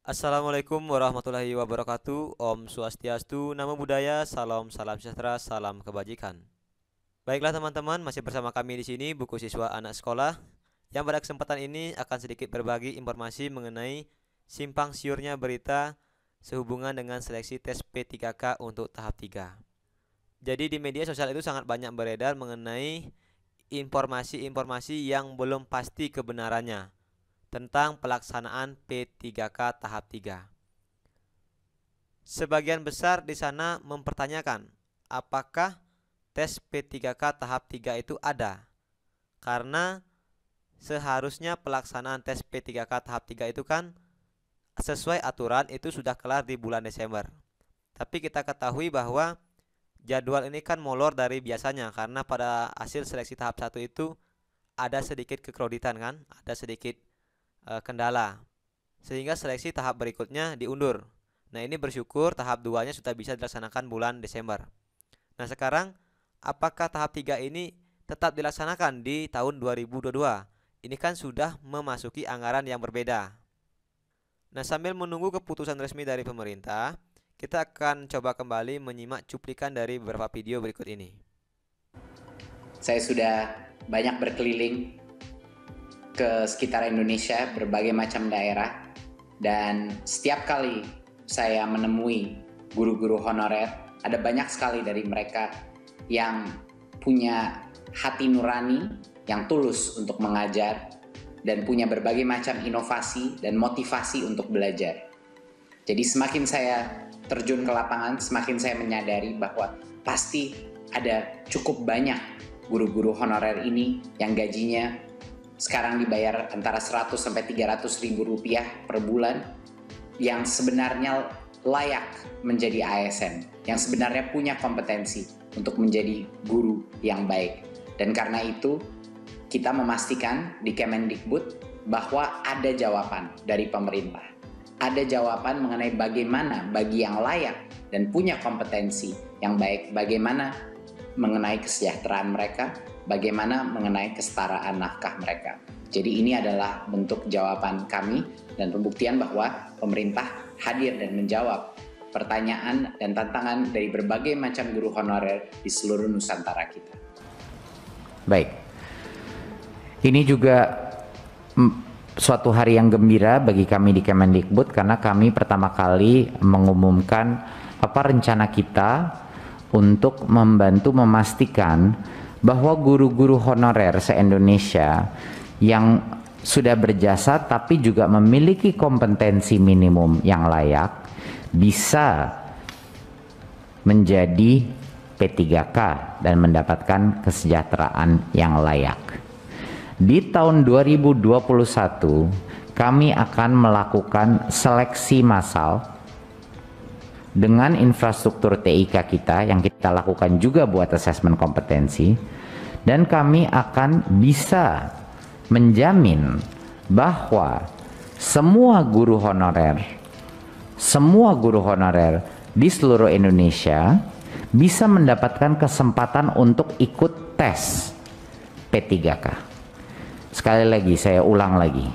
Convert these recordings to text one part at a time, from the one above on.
Assalamualaikum warahmatullahi wabarakatuh. Om Swastiastu, Namo Buddhaya, salam salam sejahtera, salam kebajikan. Baiklah teman-teman, masih bersama kami di sini buku siswa anak sekolah yang pada kesempatan ini akan sedikit berbagi informasi mengenai simpang siurnya berita sehubungan dengan seleksi tes P3K untuk tahap 3. Jadi di media sosial itu sangat banyak beredar mengenai informasi-informasi yang belum pasti kebenarannya tentang pelaksanaan P3K tahap 3. Sebagian besar di sana mempertanyakan apakah tes P3K tahap 3 itu ada. Karena seharusnya pelaksanaan tes P3K tahap 3 itu kan sesuai aturan itu sudah kelar di bulan Desember. Tapi kita ketahui bahwa jadwal ini kan molor dari biasanya karena pada hasil seleksi tahap 1 itu ada sedikit kekreditan kan, ada sedikit kendala sehingga seleksi tahap berikutnya diundur. Nah, ini bersyukur tahap 2-nya sudah bisa dilaksanakan bulan Desember. Nah, sekarang apakah tahap 3 ini tetap dilaksanakan di tahun 2022? Ini kan sudah memasuki anggaran yang berbeda. Nah, sambil menunggu keputusan resmi dari pemerintah, kita akan coba kembali menyimak cuplikan dari beberapa video berikut ini. Saya sudah banyak berkeliling ke sekitar Indonesia, berbagai macam daerah, dan setiap kali saya menemui guru-guru honorer, ada banyak sekali dari mereka yang punya hati nurani, yang tulus untuk mengajar, dan punya berbagai macam inovasi dan motivasi untuk belajar. Jadi semakin saya terjun ke lapangan, semakin saya menyadari bahwa pasti ada cukup banyak guru-guru honorer ini yang gajinya sekarang dibayar antara 100 sampai 300 ribu rupiah per bulan, yang sebenarnya layak menjadi ASN, yang sebenarnya punya kompetensi untuk menjadi guru yang baik. Dan karena itu kita memastikan di Kemendikbud bahwa ada jawaban dari pemerintah. Ada jawaban mengenai bagaimana bagi yang layak dan punya kompetensi yang baik, bagaimana mengenai kesejahteraan mereka, bagaimana mengenai kesetaraan nafkah mereka. Jadi ini adalah bentuk jawaban kami dan pembuktian bahwa pemerintah hadir dan menjawab pertanyaan dan tantangan dari berbagai macam guru honorer di seluruh Nusantara kita. Baik, ini juga suatu hari yang gembira bagi kami di Kemendikbud karena kami pertama kali mengumumkan apa rencana kita untuk membantu memastikan bahwa guru-guru honorer se-Indonesia yang sudah berjasa tapi juga memiliki kompetensi minimum yang layak bisa menjadi P3K dan mendapatkan kesejahteraan yang layak. Di tahun 2021 kami akan melakukan seleksi massal dengan infrastruktur TIK kita yang kita lakukan juga buat asesmen kompetensi, dan kami akan bisa menjamin bahwa semua guru honorer di seluruh Indonesia bisa mendapatkan kesempatan untuk ikut tes P3K. Sekali lagi saya ulang lagi,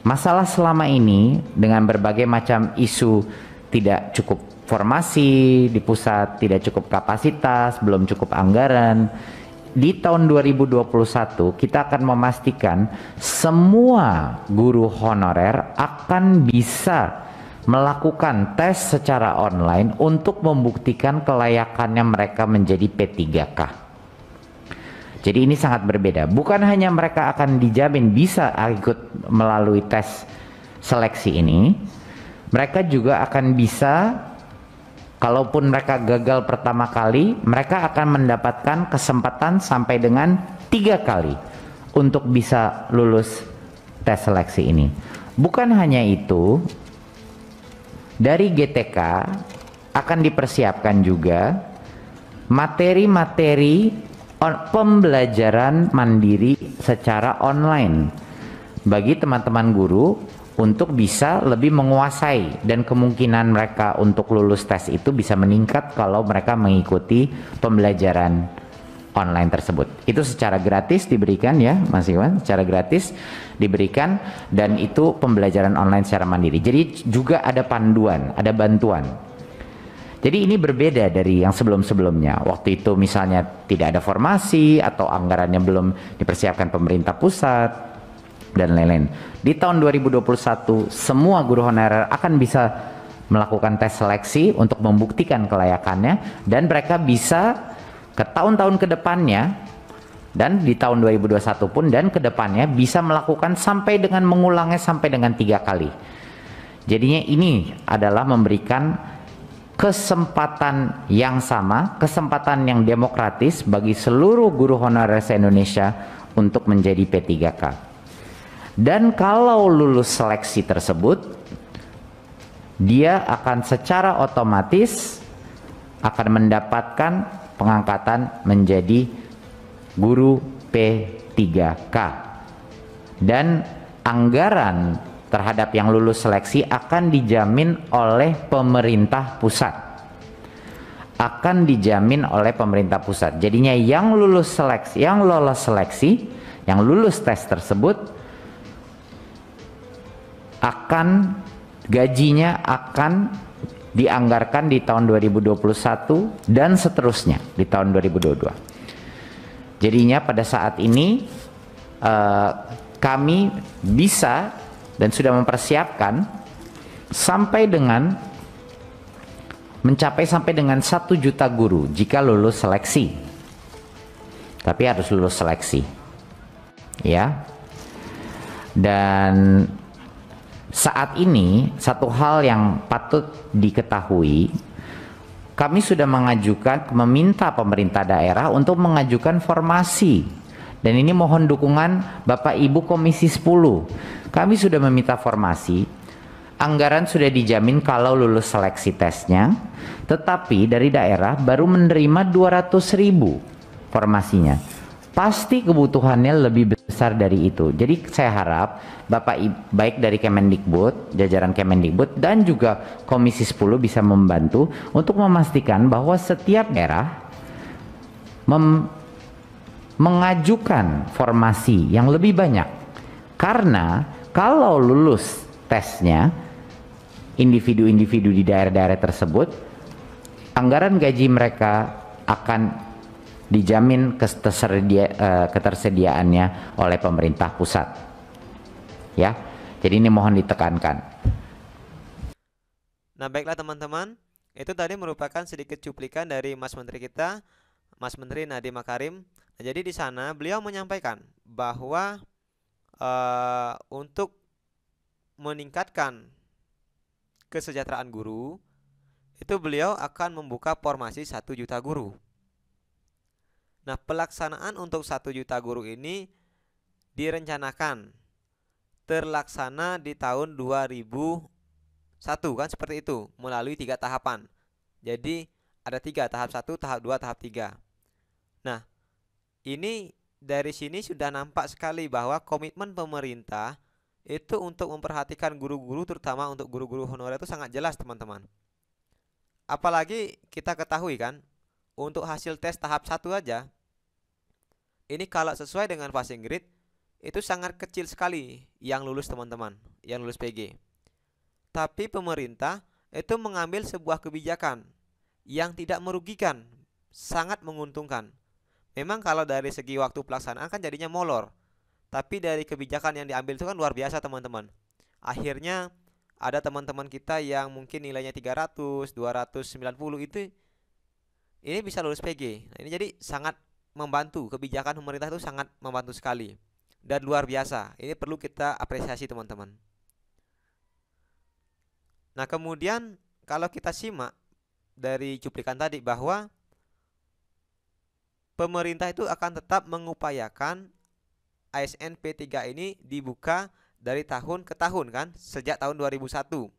masalah selama ini dengan berbagai macam isu tidak cukup formasi di pusat, tidak cukup kapasitas, belum cukup anggaran. Di tahun 2021 kita akan memastikan semua guru honorer akan bisa melakukan tes secara online untuk membuktikan kelayakannya mereka menjadi P3K. Jadi ini sangat berbeda. Bukan hanya mereka akan dijamin bisa ikut melalui tes seleksi ini, mereka juga akan bisa, kalaupun mereka gagal pertama kali, mereka akan mendapatkan kesempatan sampai dengan 3 kali untuk bisa lulus tes seleksi ini. Bukan hanya itu, dari GTK akan dipersiapkan juga materi-materi pembelajaran mandiri secara online bagi teman-teman guru untuk bisa lebih menguasai, dan kemungkinan mereka untuk lulus tes itu bisa meningkat kalau mereka mengikuti pembelajaran online tersebut. Itu secara gratis diberikan ya Mas Iwan, secara gratis diberikan, dan itu pembelajaran online secara mandiri. Jadi juga ada panduan, ada bantuan. Jadi ini berbeda dari yang sebelum-sebelumnya. Waktu itu misalnya tidak ada formasi atau anggarannya belum dipersiapkan pemerintah pusat dan lain-lain. Di tahun 2021 semua guru honorer akan bisa melakukan tes seleksi untuk membuktikan kelayakannya, dan mereka bisa ke tahun-tahun ke depannya dan di tahun 2021 pun dan ke depannya bisa melakukan sampai dengan mengulangnya sampai dengan 3 kali. Jadinya ini adalah memberikan kesempatan yang sama, kesempatan yang demokratis bagi seluruh guru honorer se-Indonesia untuk menjadi P3K. Dan kalau lulus seleksi tersebut, dia akan secara otomatis akan mendapatkan pengangkatan menjadi guru P3K, dan anggaran terhadap yang lulus seleksi akan dijamin oleh pemerintah pusat, akan dijamin oleh pemerintah pusat. Jadinya yang lulus seleksi, yang lolos seleksi, yang lulus tes tersebut akan gajinya akan dianggarkan di tahun 2021 dan seterusnya di tahun 2022. Jadinya pada saat ini kami bisa dan sudah mempersiapkan sampai dengan mencapai sampai dengan 1 juta guru jika lulus seleksi. Tapi harus lulus seleksi. Ya. Dan saat ini satu hal yang patut diketahui, kami sudah meminta pemerintah daerah untuk mengajukan formasi, dan ini mohon dukungan Bapak Ibu Komisi 10. Kami sudah meminta formasi, anggaran sudah dijamin kalau lulus seleksi tesnya, tetapi dari daerah baru menerima 200.000 formasinya. Pasti kebutuhannya lebih besar dari itu. Jadi saya harap Bapak baik dari Kemendikbud, jajaran Kemendikbud dan juga Komisi 10 bisa membantu untuk memastikan bahwa setiap daerah mengajukan formasi yang lebih banyak. Karena kalau lulus tesnya individu-individu di daerah-daerah tersebut, anggaran gaji mereka akan dijamin ketersediaannya oleh pemerintah pusat. Ya, jadi ini mohon ditekankan. Nah, baiklah teman-teman, itu tadi merupakan sedikit cuplikan dari Mas Menteri kita, Mas Menteri Nadiem Makarim. Nah, jadi di sana beliau menyampaikan bahwa untuk meningkatkan kesejahteraan guru, itu beliau akan membuka formasi 1 juta guru. Nah, pelaksanaan untuk 1 juta guru ini direncanakan terlaksana di tahun 2001 kan, seperti itu, melalui 3 tahapan. Jadi ada 3, tahap 1, tahap 2, tahap 3. Nah, ini dari sini sudah nampak sekali bahwa komitmen pemerintah itu untuk memperhatikan guru-guru, terutama untuk guru-guru honorer itu sangat jelas teman-teman. Apalagi kita ketahui kan, untuk hasil tes tahap 1 aja, ini kalau sesuai dengan passing grade itu sangat kecil sekali yang lulus teman-teman, yang lulus PG. Tapi pemerintah itu mengambil sebuah kebijakan yang tidak merugikan, sangat menguntungkan. Memang kalau dari segi waktu pelaksanaan kan jadinya molor, tapi dari kebijakan yang diambil itu kan luar biasa teman-teman. Akhirnya ada teman-teman kita yang mungkin nilainya 300, 290 itu ini bisa lulus PG. Nah, ini jadi sangat membantu, kebijakan pemerintah itu sangat membantu sekali dan luar biasa. Ini perlu kita apresiasi teman-teman. Nah, kemudian kalau kita simak dari cuplikan tadi bahwa pemerintah itu akan tetap mengupayakan ASN P3 ini dibuka dari tahun ke tahun kan, sejak tahun 2001.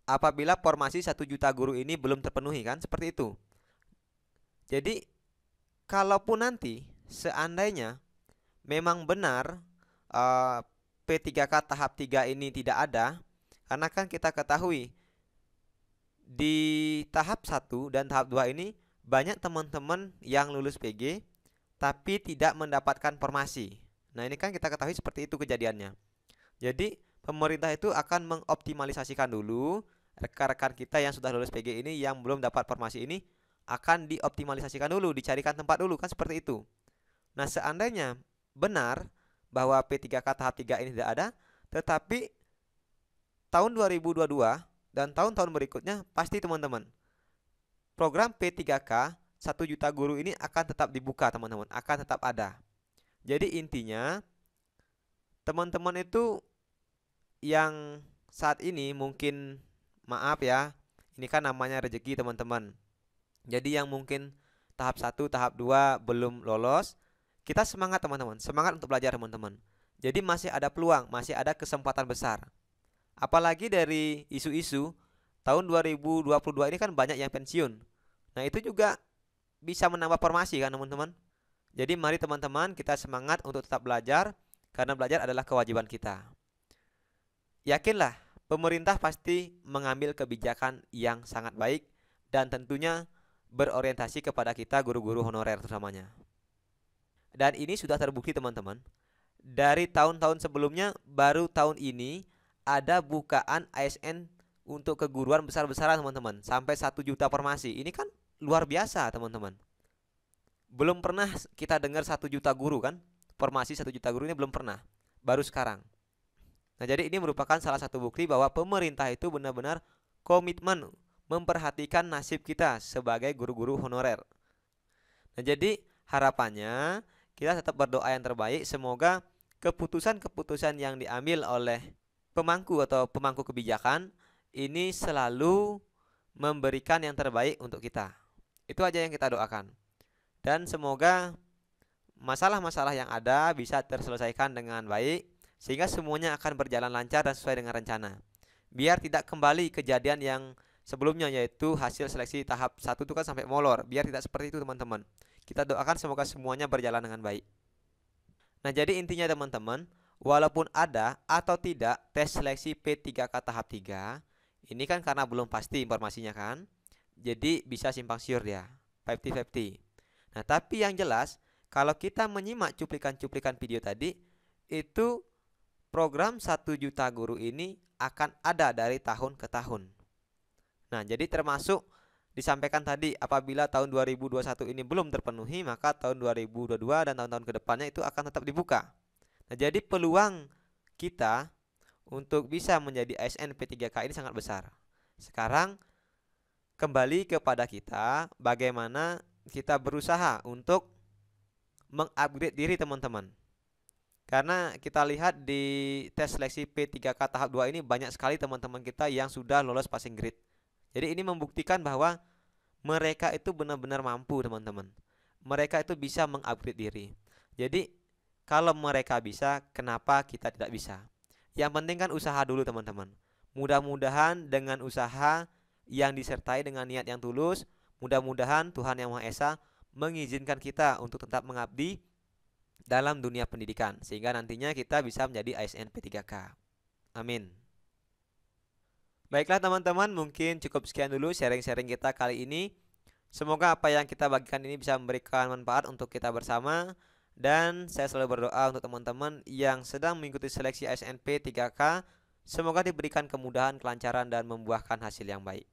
Apabila formasi 1 juta guru ini belum terpenuhi kan, seperti itu. Jadi kalaupun nanti seandainya memang benar P3K tahap 3 ini tidak ada, karena kan kita ketahui di tahap 1 dan tahap 2 ini banyak teman-teman yang lulus PG tapi tidak mendapatkan formasi. Nah, ini kan kita ketahui seperti itu kejadiannya. Jadi, pemerintah itu akan mengoptimalisasikan dulu rekan-rekan kita yang sudah lulus PG ini, yang belum dapat formasi ini akan dioptimalisasikan dulu, dicarikan tempat dulu, kan seperti itu. Nah, seandainya benar bahwa P3K tahap 3 ini tidak ada, tetapi tahun 2022 dan tahun-tahun berikutnya pasti teman-teman, program P3K 1 juta guru ini akan tetap dibuka teman-teman, akan tetap ada. Jadi intinya teman-teman itu yang saat ini mungkin, maaf ya, ini kan namanya rezeki teman-teman. Jadi yang mungkin tahap 1, tahap 2 belum lolos, kita semangat teman-teman, semangat untuk belajar teman-teman. Jadi masih ada peluang, masih ada kesempatan besar. Apalagi dari isu-isu tahun 2022 ini kan banyak yang pensiun. Nah, itu juga bisa menambah formasi kan teman-teman. Jadi mari teman-teman kita semangat untuk tetap belajar, karena belajar adalah kewajiban kita. Yakinlah, pemerintah pasti mengambil kebijakan yang sangat baik dan tentunya berorientasi kepada kita guru-guru honorer terutamanya. Dan ini sudah terbukti teman-teman. Dari tahun-tahun sebelumnya, baru tahun ini ada bukaan ASN untuk keguruan besar-besaran teman-teman, sampai 1 juta formasi. Ini kan luar biasa teman-teman. Belum pernah kita dengar 1 juta guru kan, formasi 1 juta guru ini belum pernah, baru sekarang. Nah, jadi ini merupakan salah satu bukti bahwa pemerintah itu benar-benar komitmen memperhatikan nasib kita sebagai guru-guru honorer. Nah, jadi harapannya kita tetap berdoa yang terbaik, semoga keputusan-keputusan yang diambil oleh pemangku atau pemangku kebijakan ini selalu memberikan yang terbaik untuk kita. Itu aja yang kita doakan. Dan semoga masalah-masalah yang ada bisa terselesaikan dengan baik, sehingga semuanya akan berjalan lancar dan sesuai dengan rencana. Biar tidak kembali kejadian yang sebelumnya, yaitu hasil seleksi tahap 1 itu kan sampai molor. Biar tidak seperti itu teman-teman. Kita doakan semoga semuanya berjalan dengan baik. Nah, jadi intinya teman-teman, walaupun ada atau tidak tes seleksi P3K tahap 3, ini kan karena belum pasti informasinya kan, jadi bisa simpang siur ya, 50-50. Nah, tapi yang jelas, kalau kita menyimak cuplikan-cuplikan video tadi, itu program 1 juta guru ini akan ada dari tahun ke tahun. Nah, jadi termasuk disampaikan tadi, apabila tahun 2021 ini belum terpenuhi, maka tahun 2022 dan tahun-tahun kedepannya itu akan tetap dibuka. Nah, jadi peluang kita untuk bisa menjadi ASN P3K ini sangat besar. Sekarang kembali kepada kita, bagaimana kita berusaha untuk mengupgrade diri teman-teman. Karena kita lihat di tes seleksi P3K tahap 2 ini banyak sekali teman-teman kita yang sudah lolos passing grade. Jadi ini membuktikan bahwa mereka itu benar-benar mampu teman-teman. Mereka itu bisa mengupgrade diri. Jadi kalau mereka bisa, kenapa kita tidak bisa? Yang penting kan usaha dulu teman-teman. Mudah-mudahan dengan usaha yang disertai dengan niat yang tulus, mudah-mudahan Tuhan Yang Maha Esa mengizinkan kita untuk tetap mengabdi dalam dunia pendidikan, sehingga nantinya kita bisa menjadi ASN P3K. Amin. Baiklah teman-teman, mungkin cukup sekian dulu sharing-sharing kita kali ini. Semoga apa yang kita bagikan ini bisa memberikan manfaat untuk kita bersama. Dan saya selalu berdoa untuk teman-teman yang sedang mengikuti seleksi ASN P3K, semoga diberikan kemudahan, kelancaran, dan membuahkan hasil yang baik.